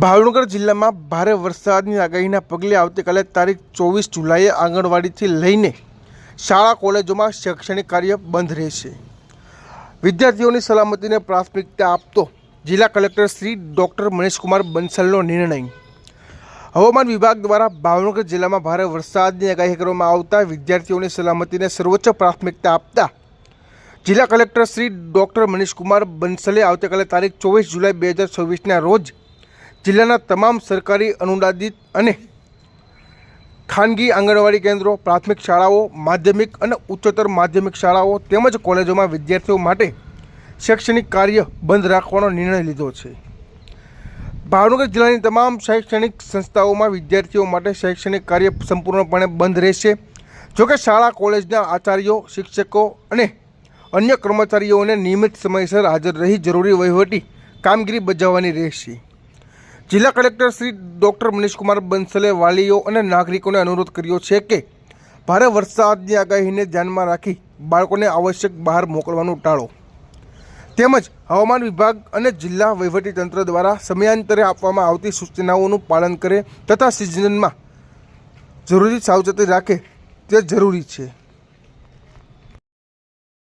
ભાવનગર જિલ્લામાં ભારે વરસાદની આગાહીના પગલે આવતીકાલે તારીખ 24 જુલાઈએ આંગણવાડીથી લઈને શાળા કોલેજોમાં શૈક્ષણિક કાર્ય બંધ રહેશે। વિદ્યાર્થીઓની સલામતીને પ્રાથમિકતા આપતો જિલ્લા કલેક્ટર શ્રી ડૉક્ટર મનીષકુમાર બંસલનો નિર્ણય। હવામાન વિભાગ દ્વારા ભાવનગર જિલ્લામાં ભારે વરસાદની આગાહી કરવામાં આવતા વિદ્યાર્થીઓની સલામતીને સર્વોચ્ચ પ્રાથમિકતા આપતા જિલ્લા કલેક્ટર શ્રી ડૉક્ટર મનીષકુમાર બંસલે આવતીકાલે તારીખ 24 જુલાઈ 2024ના રોજ જિલ્લાના તમામ સરકારી અનુદાનિત અને ખાનગી આંગણવાડી કેન્દ્રો, પ્રાથમિક શાળાઓ, માધ્યમિક અને ઉચ્ચતર માધ્યમિક શાળાઓ તેમજ કોલેજોમાં વિદ્યાર્થીઓ માટે શૈક્ષણિક કાર્ય બંધ રાખવાનો નિર્ણય લીધો છે। ભાવનગર જિલ્લાની તમામ શૈક્ષણિક સંસ્થાઓમાં વિદ્યાર્થીઓ માટે શૈક્ષણિક કાર્ય સંપૂર્ણપણે બંધ રહેશે। જોકે શાળા કોલેજના આચાર્યો, શિક્ષકો અને અન્ય કર્મચારીઓને નિયમિત સમયસર હાજર રહી જરૂરી વહીવટી કામગીરી બજાવવાની રહેશે। જિલ્લા કલેક્ટર શ્રી ડૉક્ટર મનીષકુમાર બંસલે વાલીઓ અને નાગરિકોને અનુરોધ કર્યો છે કે ભારે વરસાદની આગાહીને ધ્યાનમાં રાખી બાળકોને આવશ્યક બહાર મોકલવાનું ટાળો। તેમજ હવામાન વિભાગ અને જિલ્લા વહીવટીતંત્ર દ્વારા સમયાંતરે આપવામાં આવતી સૂચનાઓનું પાલન કરે તથા સિઝનમાં જરૂરી સાવચેતી રાખે તે જરૂરી છે।